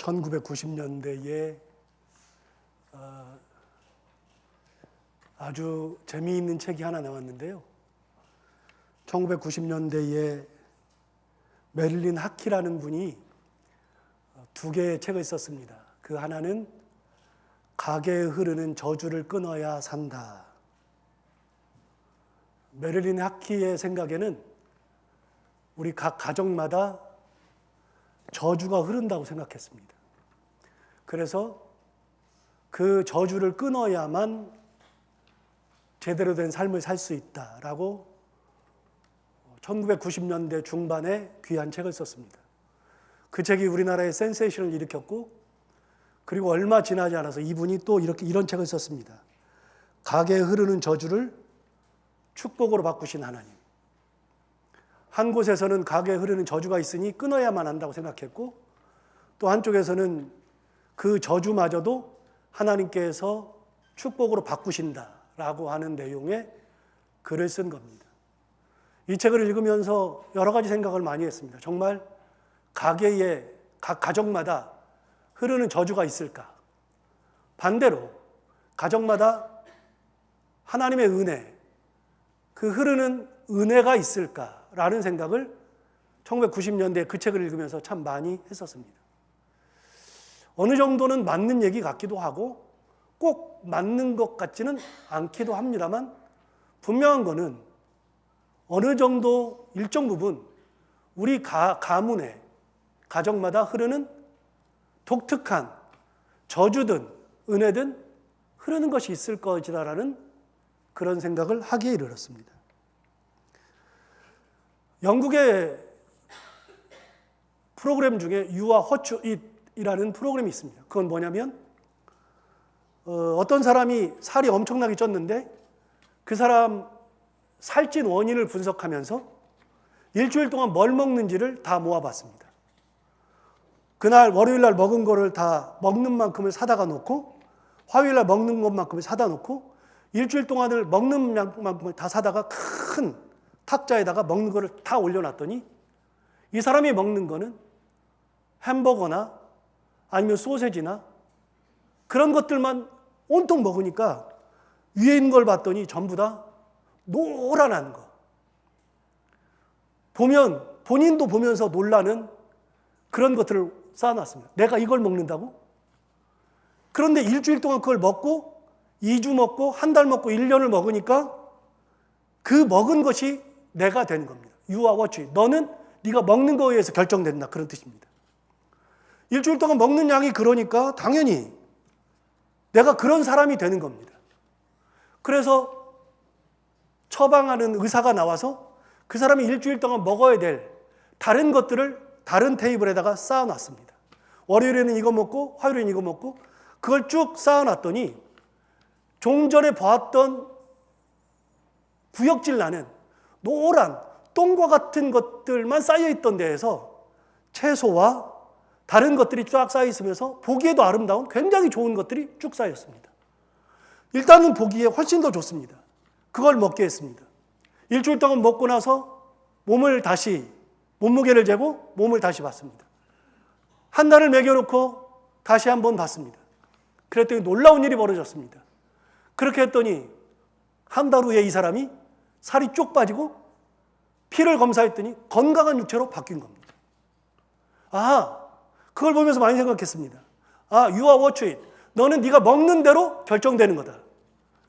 1990년대에 아주 재미있는 책이 하나 나왔는데요. 1990년대에 메릴린 하키라는 분이 두 개의 책을 썼습니다. 그 하나는 가게에 흐르는 저주를 끊어야 산다. 메릴린 하키의 생각에는 우리 각 가정마다 저주가 흐른다고 생각했습니다. 그래서 그 저주를 끊어야만 제대로 된 삶을 살 수 있다라고 1990년대 중반에 귀한 책을 썼습니다. 그 책이 우리나라에 센세이션을 일으켰고, 그리고 얼마 지나지 않아서 이분이 또 이런 책을 썼습니다. 가게에 흐르는 저주를 축복으로 바꾸신 하나님. 한 곳에서는 가게에 흐르는 저주가 있으니 끊어야만 한다고 생각했고, 또 한쪽에서는 그 저주마저도 하나님께서 축복으로 바꾸신다라고 하는 내용의 글을 쓴 겁니다. 이 책을 읽으면서 여러 가지 생각을 많이 했습니다. 정말 가게에 각 가정마다 흐르는 저주가 있을까? 반대로 가정마다 하나님의 은혜, 그 흐르는 은혜가 있을까라는 생각을 1990년대 그 책을 읽으면서 참 많이 했었습니다. 어느 정도는 맞는 얘기 같기도 하고 꼭 맞는 것 같지는 않기도 합니다만, 분명한 거는 어느 정도 일정 부분 우리 가문에 가정마다 흐르는 독특한 저주든 은혜든 흐르는 것이 있을 것이다라는 그런 생각을 하기에 이르렀습니다. 영국의 프로그램 중에 You are what you eat 이라는 프로그램이 있습니다. 그건 뭐냐면 어떤 사람이 살이 엄청나게 쪘는데 그 사람 살찐 원인을 분석하면서 일주일 동안 뭘 먹는지를 다 모아봤습니다. 그날 월요일 날 먹은 거를 다 먹는 만큼을 사다가 놓고, 화요일 날 먹는 것만큼을 사다 놓고, 일주일 동안을 먹는 만큼을 다 사다가 큰 탁자에다가 먹는 거를 다 올려놨더니 이 사람이 먹는 거는 햄버거나 아니면 소세지나 그런 것들만 온통 먹으니까 위에 있는 걸 봤더니 전부 다 노란한 거. 보면 본인도 보면서 놀라는 그런 것들을 쌓아놨습니다. 내가 이걸 먹는다고? 그런데 일주일 동안 그걸 먹고 2주 먹고 한 달 먹고 1년을 먹으니까 그 먹은 것이 내가 되는 겁니다. You are what you eat. 너는 네가 먹는 거에 의해서 결정된다. 그런 뜻입니다. 일주일 동안 먹는 양이 그러니까 당연히 내가 그런 사람이 되는 겁니다. 그래서 처방하는 의사가 나와서 그 사람이 일주일 동안 먹어야 될 다른 것들을 다른 테이블에다가 쌓아놨습니다. 월요일에는 이거 먹고 화요일에는 이거 먹고 그걸 쭉 쌓아놨더니 좀 전에 보았던 구역질 나는 노란 똥과 같은 것들만 쌓여있던 데에서 채소와 다른 것들이 쫙 쌓여있으면서 보기에도 아름다운 굉장히 좋은 것들이 쭉 쌓였습니다. 일단은 보기에 훨씬 더 좋습니다. 그걸 먹게 했습니다. 일주일 동안 먹고 나서 몸무게를 재고 몸을 다시 봤습니다. 한 달을 먹여놓고 다시 한번 봤습니다. 그랬더니 놀라운 일이 벌어졌습니다. 그렇게 했더니 한 달 후에 이 사람이 살이 쭉 빠지고 피를 검사했더니 건강한 육체로 바뀐 겁니다. 그걸 보면서 많이 생각했습니다. You are what you eat. 너는 네가 먹는 대로 결정되는 거다.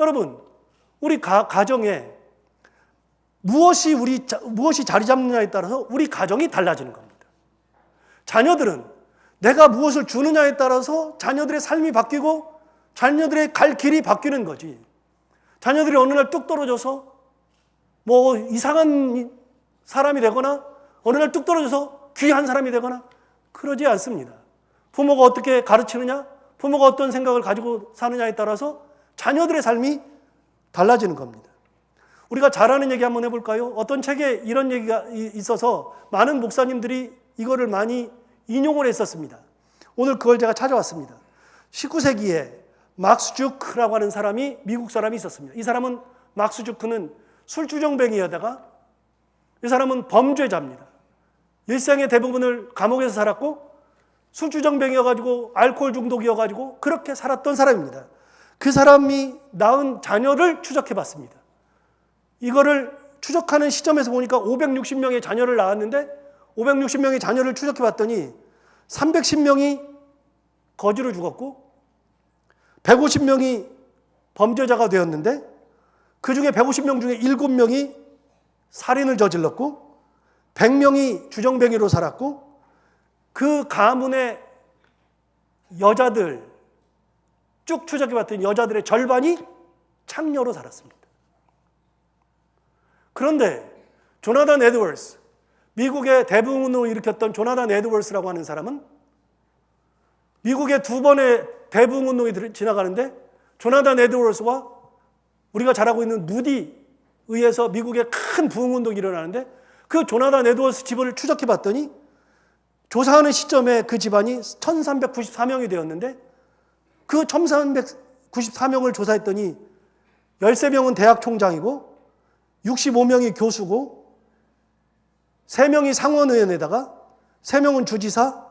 여러분, 우리 가정에 무엇이 자리 잡느냐에 따라서 우리 가정이 달라지는 겁니다. 자녀들은 내가 무엇을 주느냐에 따라서 자녀들의 삶이 바뀌고 자녀들의 갈 길이 바뀌는 거지. 자녀들이 어느 날 뚝 떨어져서 이상한 사람이 되거나 어느 날 뚝 떨어져서 귀한 사람이 되거나 그러지 않습니다. 부모가 어떻게 가르치느냐, 부모가 어떤 생각을 가지고 사느냐에 따라서 자녀들의 삶이 달라지는 겁니다. 우리가 잘 아는 얘기 한번 해볼까요? 어떤 책에 이런 얘기가 있어서 많은 목사님들이 이거를 많이 인용을 했었습니다. 오늘 그걸 제가 찾아왔습니다. 19세기에 막스 주크라고 하는 사람이, 미국 사람이 있었습니다. 이 사람은, 막스 주크는 술주정뱅이에다가 이 사람은 범죄자입니다. 일생의 대부분을 감옥에서 살았고 술주정뱅이여가지고 알코올 중독이어가지고 그렇게 살았던 사람입니다. 그 사람이 낳은 자녀를 추적해봤습니다. 이거를 추적하는 시점에서 보니까 560명의 자녀를 낳았는데 560명의 자녀를 추적해봤더니 310명이 거지로 죽었고 150명이 범죄자가 되었는데 그 중에 150명 중에 7명이 살인을 저질렀고 100명이 주정뱅이로 살았고 그 가문의 여자들 쭉 추적해봤더니 여자들의 절반이 창녀로 살았습니다. 그런데 조나단 에드워스, 미국의 대부흥운동을 일으켰던 조나단 에드워스라고 하는 사람은 미국의 두 번의 대부흥운동이 지나가는데 조나단 에드워스와 우리가 잘 알고 있는 누디에 의해서 미국의 큰 부흥운동이 일어나는데 그 조나단 에드워스 집을 추적해봤더니 조사하는 시점에 그 집안이 1394명이 되었는데 그 1394명을 조사했더니 13명은 대학 총장이고 65명이 교수고 3명이 상원의원에다가 3명은 주지사,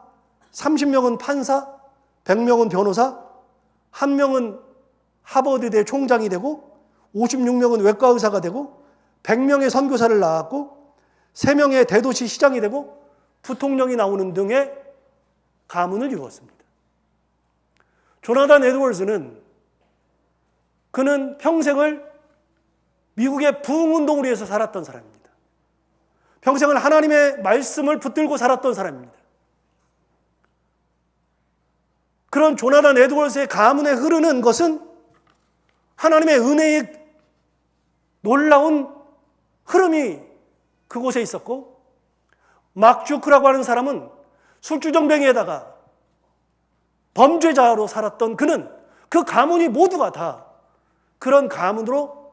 30명은 판사, 100명은 변호사, 1명은 하버드대 총장이 되고 56명은 외과의사가 되고 100명의 선교사를 낳았고 3명의 대도시 시장이 되고 부통령이 나오는 등의 가문을 이루었습니다. 조나단 에드워즈는 그는 평생을 미국의 부흥운동을 위해서 살았던 사람입니다. 평생을 하나님의 말씀을 붙들고 살았던 사람입니다. 그런 조나단 에드워즈의 가문에 흐르는 것은 하나님의 은혜의 놀라운 흐름이 그곳에 있었고 막 주크라고 하는 사람은 술주정뱅이에다가 범죄자로 살았던 그는 그 가문이 모두가 다 그런 가문으로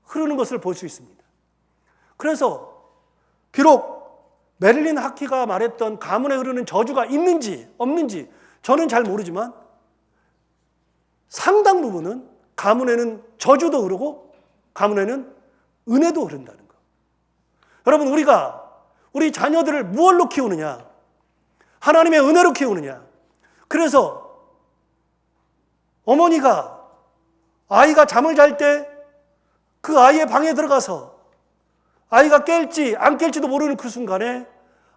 흐르는 것을 볼 수 있습니다. 그래서 비록 메릴린 하키가 말했던 가문에 흐르는 저주가 있는지 없는지 저는 잘 모르지만 상당 부분은 가문에는 저주도 흐르고 가문에는 은혜도 흐른다는 것. 여러분 우리가 우리 자녀들을 무엇로 키우느냐? 하나님의 은혜로 키우느냐? 그래서 어머니가 아이가 잠을 잘 때 그 아이의 방에 들어가서 아이가 깰지 안 깰지도 모르는 그 순간에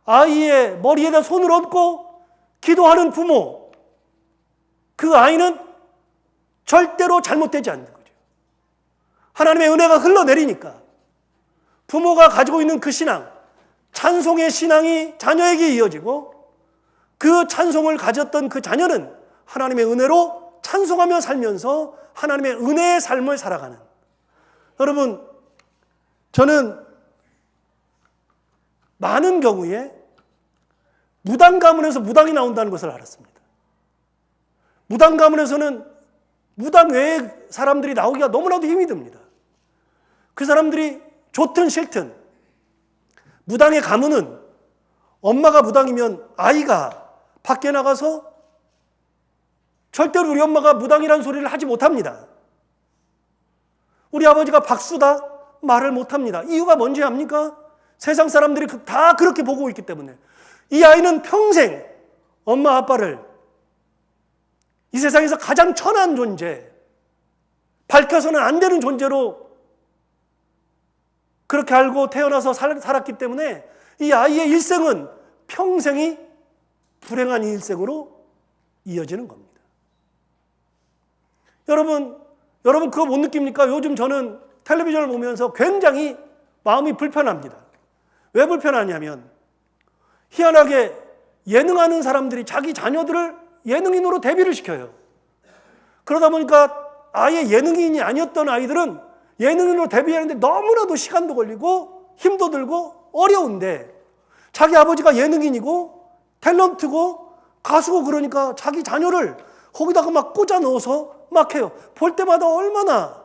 아이의 머리에다 손을 얹고 기도하는 부모, 그 아이는 절대로 잘못되지 않는 거죠. 하나님의 은혜가 흘러내리니까 부모가 가지고 있는 그 신앙, 찬송의 신앙이 자녀에게 이어지고 그 찬송을 가졌던 그 자녀는 하나님의 은혜로 찬송하며 살면서 하나님의 은혜의 삶을 살아가는. 여러분, 저는 많은 경우에 무당 가문에서 무당이 나온다는 것을 알았습니다. 무당 가문에서는 무당 외의 사람들이 나오기가 너무나도 힘이 듭니다. 그 사람들이 좋든 싫든 무당의 가문은 엄마가 무당이면 아이가 밖에 나가서 절대로 우리 엄마가 무당이라는 소리를 하지 못합니다. 우리 아버지가 박수다 말을 못합니다. 이유가 뭔지 압니까? 세상 사람들이 다 그렇게 보고 있기 때문에. 이 아이는 평생 엄마 아빠를 이 세상에서 가장 천한 존재, 밝혀서는 안 되는 존재로 그렇게 알고 태어나서 살았기 때문에 이 아이의 일생은 평생이 불행한 일생으로 이어지는 겁니다. 여러분 그거 못 느낍니까? 요즘 저는 텔레비전을 보면서 굉장히 마음이 불편합니다. 왜 불편하냐면 희한하게 예능하는 사람들이 자기 자녀들을 예능인으로 데뷔를 시켜요. 그러다 보니까 아예 예능인이 아니었던 아이들은 예능인으로 데뷔하는데 너무나도 시간도 걸리고 힘도 들고 어려운데 자기 아버지가 예능인이고 탤런트고 가수고 그러니까 자기 자녀를 거기다가 막 꽂아 넣어서 막 해요. 볼 때마다 얼마나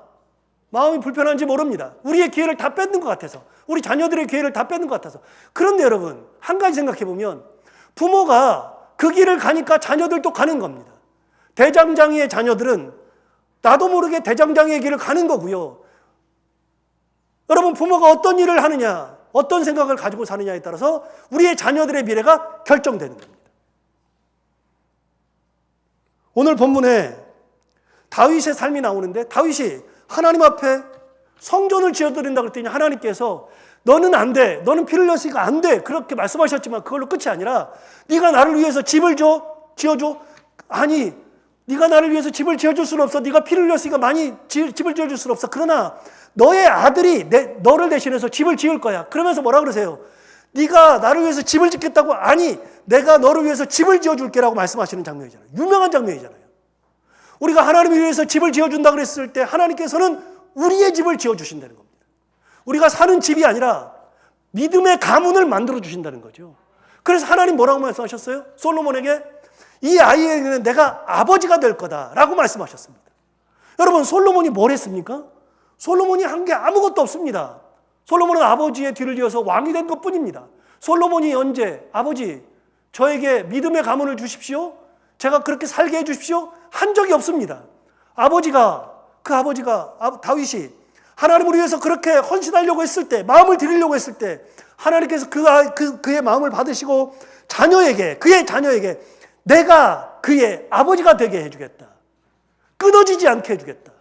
마음이 불편한지 모릅니다. 우리의 기회를 다 뺏는 것 같아서, 우리 자녀들의 기회를 다 뺏는 것 같아서. 그런데 여러분, 한 가지 생각해 보면 부모가 그 길을 가니까 자녀들도 가는 겁니다. 대장장이의 자녀들은 나도 모르게 대장장이의 길을 가는 거고요. 여러분, 부모가 어떤 일을 하느냐, 어떤 생각을 가지고 사느냐에 따라서 우리의 자녀들의 미래가 결정되는 겁니다. 오늘 본문에 다윗의 삶이 나오는데 다윗이 하나님 앞에 성전을 지어드린다 그랬더니 하나님께서 너는 안 돼. 너는 피를 흘렸으니까 안 돼. 그렇게 말씀하셨지만 그걸로 끝이 아니라 네가 나를 위해서 집을 지어줘. 아니, 네가 나를 위해서 집을 지어줄 수는 없어. 네가 피를 흘렸으니까 많이 집을 지어줄 수는 없어. 그러나 너의 아들이 너를 대신해서 집을 지을 거야. 그러면서 뭐라 그러세요? 네가 나를 위해서 집을 짓겠다고? 아니, 내가 너를 위해서 집을 지어줄게라고 말씀하시는 장면이잖아요. 유명한 장면이잖아요. 우리가 하나님을 위해서 집을 지어준다 그랬을 때 하나님께서는 우리의 집을 지어주신다는 겁니다. 우리가 사는 집이 아니라 믿음의 가문을 만들어 주신다는 거죠. 그래서 하나님 뭐라고 말씀하셨어요? 솔로몬에게 이 아이에게는 내가 아버지가 될 거다라고 말씀하셨습니다. 여러분, 솔로몬이 뭘 했습니까? 솔로몬이 한 게 아무것도 없습니다. 솔로몬은 아버지의 뒤를 이어서 왕이 된 것뿐입니다. 솔로몬이 언제 아버지 저에게 믿음의 가문을 주십시오. 제가 그렇게 살게 해 주십시오. 한 적이 없습니다. 그 아버지가 다윗이 하나님을 위해서 그렇게 헌신하려고 했을 때, 마음을 드리려고 했을 때 하나님께서 그의 마음을 받으시고 그의 자녀에게 내가 그의 아버지가 되게 해주겠다. 끊어지지 않게 해주겠다.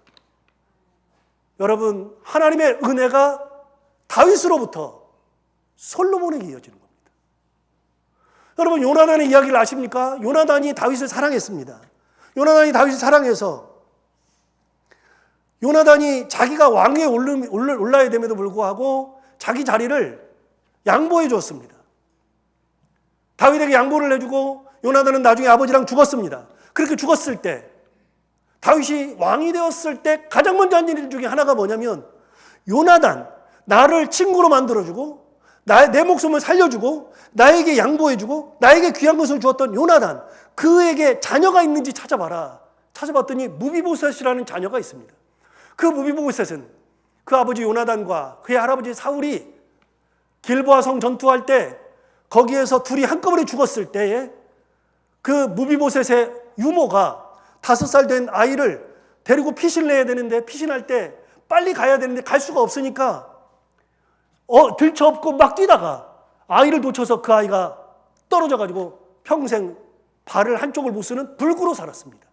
여러분, 하나님의 은혜가 다윗으로부터 솔로몬에게 이어지는 겁니다. 여러분, 요나단의 이야기를 아십니까? 요나단이 다윗을 사랑했습니다. 요나단이 다윗을 사랑해서 요나단이 자기가 왕위에 올라야 됨에도 불구하고 자기 자리를 양보해 줬습니다. 다윗에게 양보를 해주고 요나단은 나중에 아버지랑 죽었습니다. 그렇게 죽었을 때 다윗이 왕이 되었을 때 가장 먼저 한 일 중에 하나가 뭐냐면 요나단, 나를 친구로 만들어주고 내 목숨을 살려주고 나에게 양보해주고 나에게 귀한 것을 주었던 요나단, 그에게 자녀가 있는지 찾아봐라. 찾아봤더니 무비보셋이라는 자녀가 있습니다. 그 무비보셋은 그 아버지 요나단과 그의 할아버지 사울이 길보아 성 전투할 때 거기에서 둘이 한꺼번에 죽었을 때에 그 무비보셋의 유모가 5살 된 아이를 데리고 피신을 해야 되는데 피신할 때 빨리 가야 되는데 갈 수가 없으니까 들쳐업고 막 뛰다가 아이를 놓쳐서 그 아이가 떨어져가지고 평생 발을 한쪽을 못 쓰는 불구로 살았습니다.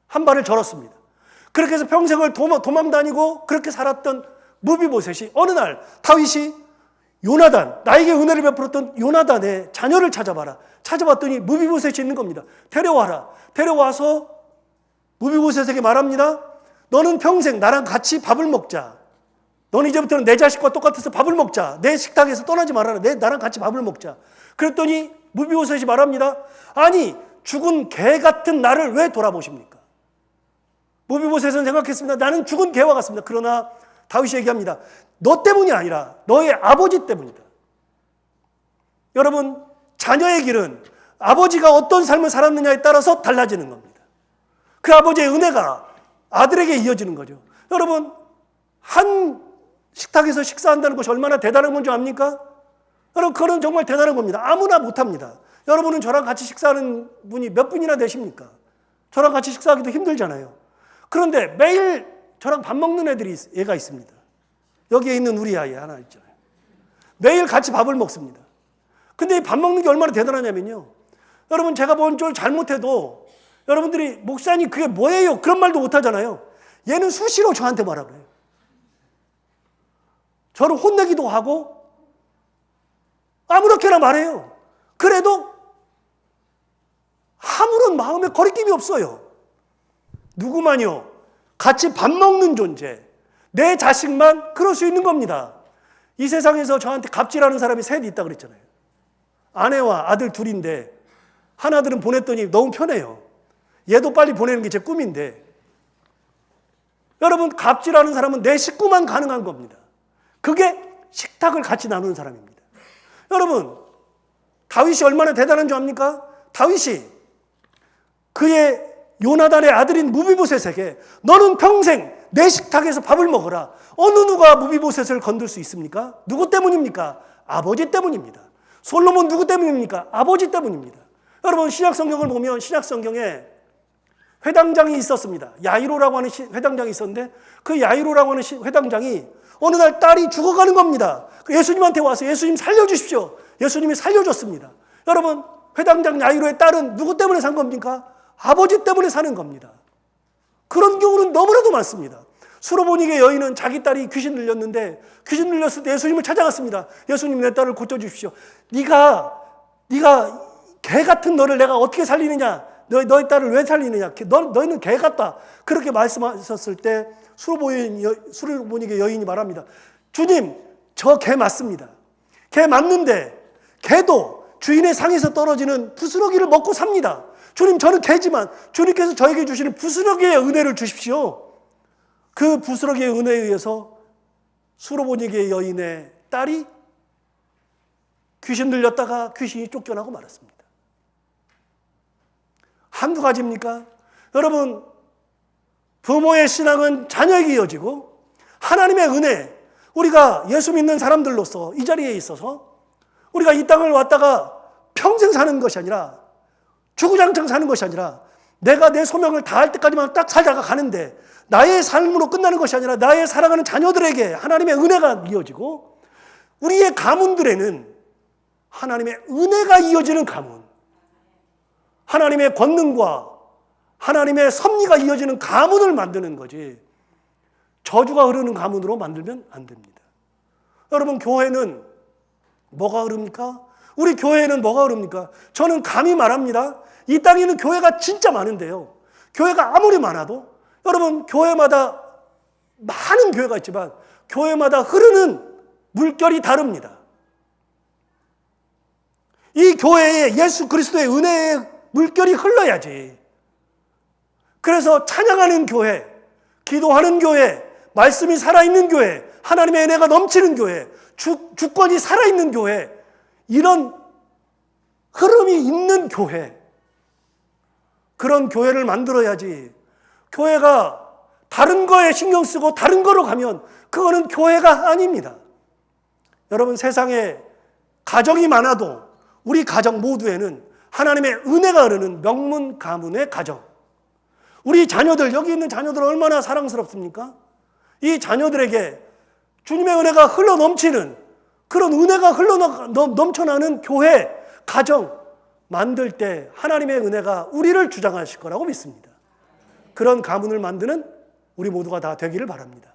한 발을 절었습니다. 그렇게 해서 평생을 도망 다니고 그렇게 살았던 무비보셋이 어느 날 다윗이 요나단, 나에게 은혜를 베풀었던 요나단의 자녀를 찾아봐라. 찾아봤더니 무비보셋이 있는 겁니다. 데려와라. 데려와서 무비보셋에게 말합니다. 너는 평생 나랑 같이 밥을 먹자. 너는 이제부터는 내 자식과 똑같아서 밥을 먹자. 내 식탁에서 떠나지 말아라. 나랑 같이 밥을 먹자. 그랬더니 무비보셋이 말합니다. 아니, 죽은 개 같은 나를 왜 돌아보십니까? 무비보셋은 생각했습니다. 나는 죽은 개와 같습니다. 그러나 다윗이 얘기합니다. 너 때문이 아니라 너의 아버지 때문이다. 여러분, 자녀의 길은 아버지가 어떤 삶을 살았느냐에 따라서 달라지는 겁니다. 그 아버지의 은혜가 아들에게 이어지는 거죠. 여러분, 한 식탁에서 식사한다는 것이 얼마나 대단한 건지 압니까? 여러분, 그건 정말 대단한 겁니다. 아무나 못합니다. 여러분은 저랑 같이 식사하는 분이 몇 분이나 되십니까? 저랑 같이 식사하기도 힘들잖아요. 그런데 매일 저랑 밥 먹는 애가 있습니다. 여기에 있는 우리 아이 하나 있잖아요. 매일 같이 밥을 먹습니다. 근데 밥 먹는 게 얼마나 대단하냐면요. 여러분, 제가 뭔 줄 잘못해도 여러분들이 목사님 그게 뭐예요? 그런 말도 못하잖아요. 얘는 수시로 저한테 말하고 그래요. 저를 혼내기도 하고 아무렇게나 말해요. 그래도 아무런 마음에 거리낌이 없어요. 누구만요? 같이 밥 먹는 존재, 내 자식만 그럴 수 있는 겁니다. 이 세상에서 저한테 갑질하는 사람이 셋 있다 그랬잖아요. 아내와 아들 둘인데 하나들은 보냈더니 너무 편해요. 얘도 빨리 보내는 게 제 꿈인데, 여러분, 갑질하는 사람은 내 식구만 가능한 겁니다. 그게 식탁을 같이 나누는 사람입니다. 여러분, 다윗이 얼마나 대단한 줄 압니까? 다윗이 그의 요나단의 아들인 무비보셋에게 너는 평생 내 식탁에서 밥을 먹어라. 어느 누가 무비보셋을 건들 수 있습니까? 누구 때문입니까? 아버지 때문입니다. 솔로몬 누구 때문입니까? 아버지 때문입니다. 여러분, 신약성경을 보면 신약성경에 회당장이 있었습니다. 야이로라고 하는 회당장이 있었는데 그 야이로라고 하는 회당장이 어느 날 딸이 죽어가는 겁니다. 예수님한테 와서 예수님 살려주십시오. 예수님이 살려줬습니다. 여러분, 회당장 야이로의 딸은 누구 때문에 산 겁니까? 아버지 때문에 사는 겁니다. 그런 경우는 너무나도 많습니다. 수로보니게 여인은 자기 딸이 귀신 들렸는데 귀신 들렸을 때 예수님을 찾아갔습니다. 예수님, 내 딸을 고쳐주십시오. 네가 개 같은 너를 내가 어떻게 살리느냐? 너의 딸을 왜 살리느냐? 너희는 개 같다. 그렇게 말씀하셨을 때 수로보니게 여인이 말합니다. 주님, 저 개 맞습니다. 개 맞는데 개도 주인의 상에서 떨어지는 부스러기를 먹고 삽니다. 주님, 저는 개지만 주님께서 저에게 주시는 부스러기의 은혜를 주십시오. 그 부스러기의 은혜에 의해서 수로보니게 여인의 딸이 귀신 들렸다가 귀신이 쫓겨나고 말았습니다. 한두 가지입니까? 여러분, 부모의 신앙은 자녀에게 이어지고 하나님의 은혜, 우리가 예수 믿는 사람들로서 이 자리에 있어서 우리가 이 땅을 왔다가 평생 사는 것이 아니라 주구장창 사는 것이 아니라 내가 내 소명을 다할 때까지만 딱 살다가 가는데 나의 삶으로 끝나는 것이 아니라 나의 사랑하는 자녀들에게 하나님의 은혜가 이어지고 우리의 가문들에는 하나님의 은혜가 이어지는 가문, 하나님의 권능과 하나님의 섭리가 이어지는 가문을 만드는 거지 저주가 흐르는 가문으로 만들면 안 됩니다. 여러분, 교회는 뭐가 흐릅니까? 우리 교회에는 뭐가 흐릅니까? 저는 감히 말합니다. 이 땅에는 교회가 진짜 많은데요. 교회가 아무리 많아도 여러분, 교회마다 많은 교회가 있지만 교회마다 흐르는 물결이 다릅니다. 이 교회에 예수 그리스도의 은혜의 물결이 흘러야지. 그래서 찬양하는 교회, 기도하는 교회, 말씀이 살아있는 교회, 하나님의 은혜가 넘치는 교회, 주권이 살아있는 교회, 이런 흐름이 있는 교회, 그런 교회를 만들어야지. 교회가 다른 거에 신경 쓰고 다른 거로 가면 그거는 교회가 아닙니다. 여러분, 세상에 가정이 많아도 우리 가정 모두에는 하나님의 은혜가 흐르는 명문 가문의 가정, 우리 자녀들, 여기 있는 자녀들 얼마나 사랑스럽습니까? 이 자녀들에게 주님의 은혜가 흘러 넘치는 그런 은혜가 흘러 넘쳐나는 교회, 가정 만들 때 하나님의 은혜가 우리를 주장하실 거라고 믿습니다. 그런 가문을 만드는 우리 모두가 다 되기를 바랍니다.